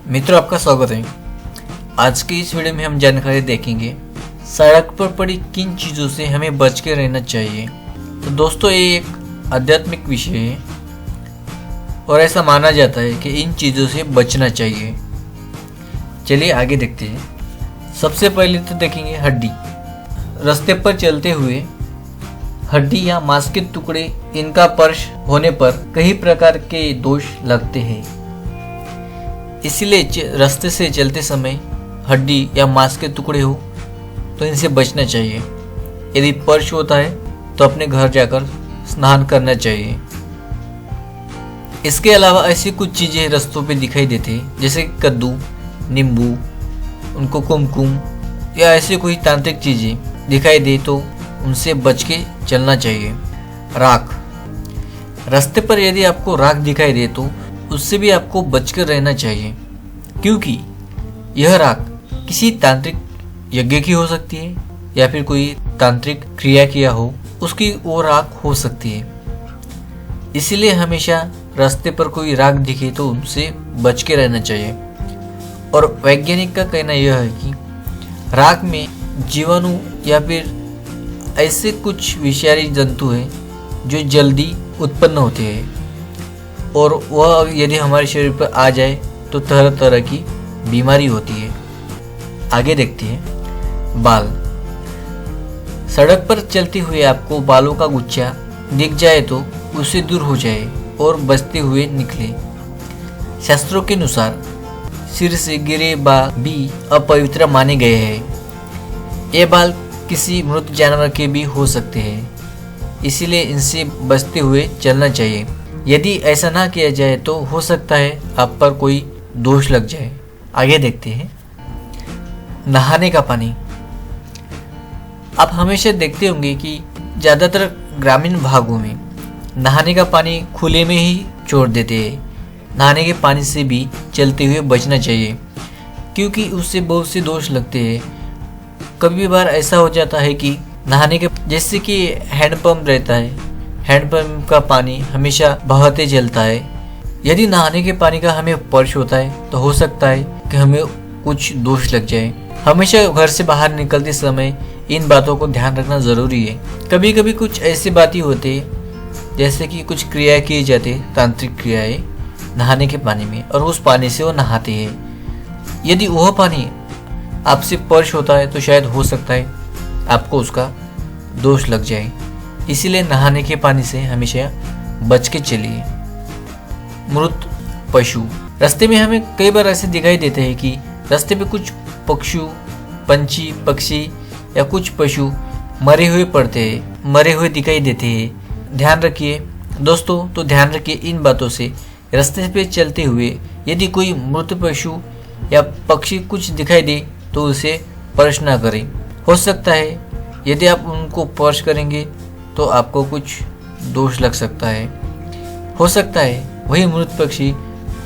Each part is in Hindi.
मित्रों, आपका स्वागत है। आज की इस वीडियो में हम जानकारी देखेंगे सड़क पर पड़ी किन चीज़ों से हमें बच के रहना चाहिए। तो दोस्तों, ये एक आध्यात्मिक विषय है और ऐसा माना जाता है कि इन चीज़ों से बचना चाहिए। चलिए आगे देखते हैं। सबसे पहले तो देखेंगे हड्डी। रास्ते पर चलते हुए हड्डी या मांस के टुकड़े, इनका स्पर्श होने पर कई प्रकार के दोष लगते हैं। इसीलिए रास्ते से चलते समय हड्डी या मांस के टुकड़े हो तो इनसे बचना चाहिए। यदि स्पर्श होता है तो अपने घर जाकर स्नान करना चाहिए। इसके अलावा ऐसी कुछ चीज़ें रास्तों पे दिखाई देते हैं, जैसे कद्दू, नींबू, उनको कुमकुम या ऐसे कोई तांत्रिक चीज़ें दिखाई दे तो उनसे बच के चलना चाहिए। राख। रास्ते पर यदि आपको राख दिखाई दे तो उससे भी आपको बचकर रहना चाहिए, क्योंकि यह राख किसी तांत्रिक यज्ञ की हो सकती है या फिर कोई तांत्रिक क्रिया किया हो, उसकी वो राख हो सकती है। इसीलिए हमेशा रास्ते पर कोई राख दिखे तो उनसे बच के रहना चाहिए। और वैज्ञानिक का कहना यह है कि राख में जीवाणु या फिर ऐसे कुछ विषारी जंतु हैं जो जल्दी उत्पन्न होते हैं, और वह यदि हमारे शरीर पर आ जाए तो तरह तरह की बीमारी होती है। आगे देखते हैं बाल। सड़क पर चलते हुए आपको बालों का गुच्छा दिख जाए तो उससे दूर हो जाए और बचते हुए निकले। शास्त्रों के अनुसार सिर से गिरे बाल भी अपवित्र माने गए हैं। ये बाल किसी मृत जानवर के भी हो सकते हैं, इसीलिए इनसे बचते हुए चलना चाहिए। यदि ऐसा ना किया जाए तो हो सकता है आप पर कोई दोष लग जाए। आगे देखते हैं नहाने का पानी। आप हमेशा देखते होंगे कि ज़्यादातर ग्रामीण भागों में नहाने का पानी खुले में ही छोड़ देते हैं। नहाने के पानी से भी चलते हुए बचना चाहिए, क्योंकि उससे बहुत से दोष लगते हैं। कभी बार ऐसा हो जाता है कि नहाने के, जैसे कि हैंडपंप रहता है, हैंडपंप का पानी हमेशा बहते चलता है। यदि नहाने के पानी का हमें स्पर्श होता है तो हो सकता है कि हमें कुछ दोष लग जाए। हमेशा घर से बाहर निकलते समय इन बातों को ध्यान रखना ज़रूरी है। कभी कभी कुछ ऐसी बातें होती है, जैसे कि कुछ क्रिया की जाती है, तांत्रिक क्रियाएं नहाने के पानी में, और उस पानी से वो नहाते हैं। यदि वह पानी आपसे स्पर्श होता है तो शायद हो सकता है आपको उसका दोष लग जाए। इसीलिए नहाने के पानी से हमेशा बच के चलिए। मृत पशु। रास्ते में हमें कई बार ऐसे दिखाई देते हैं कि रास्ते पे कुछ पक्षी या कुछ पशु मरे हुए पड़ते हैं, मरे हुए दिखाई देते हैं। ध्यान रखिए दोस्तों, तो ध्यान रखिए इन बातों से। रास्ते पे चलते हुए यदि कोई मृत पशु या पक्षी कुछ दिखाई दे तो उसे स्पर्श ना करें। हो सकता है यदि आप उनको स्पर्श करेंगे तो आपको कुछ दोष लग सकता है। हो सकता है वही मृत पक्षी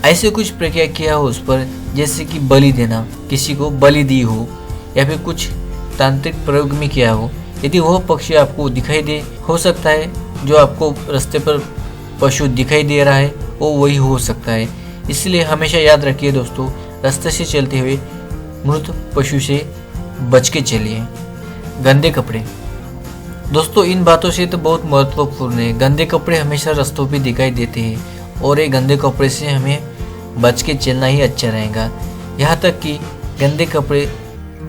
ऐसे कुछ प्रक्रिया किया हो उस पर, जैसे कि बलि देना, किसी को बलि दी हो या फिर कुछ तांत्रिक प्रयोग में किया हो। यदि वह पक्षी आपको दिखाई दे, हो सकता है जो आपको रास्ते पर पशु दिखाई दे रहा है वो वही हो सकता है। इसलिए हमेशा याद रखिए दोस्तों, रास्ते से चलते हुए मृत पशु से बच के चलिए। गंदे कपड़े। दोस्तों, इन बातों से तो बहुत महत्वपूर्ण है। गंदे कपड़े हमेशा रास्तों पे दिखाई देते हैं और ये गंदे कपड़े से हमें बच के चलना ही अच्छा रहेगा। यहाँ तक कि गंदे कपड़े,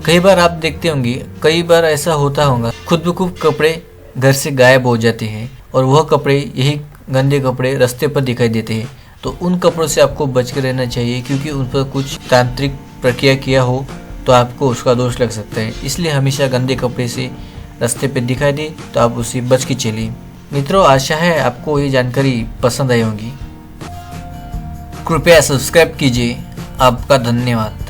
कई बार आप देखते होंगे, कई बार ऐसा होता होगा, खुद ब खुद कपड़े घर से गायब हो जाते हैं और वह कपड़े, यही गंदे कपड़े रास्ते पर दिखाई देते हैं। तो उन कपड़ों से आपको बच के रहना चाहिए, क्योंकि उन पर कुछ तांत्रिक प्रक्रिया किया हो तो आपको उसका दोष लग सकता है। इसलिए हमेशा गंदे कपड़े से रास्ते पे दिखाई दे तो आप उससे बच के चलिए। मित्रों, आशा है आपको ये जानकारी पसंद आई होगी। कृपया सब्सक्राइब कीजिए। आपका धन्यवाद।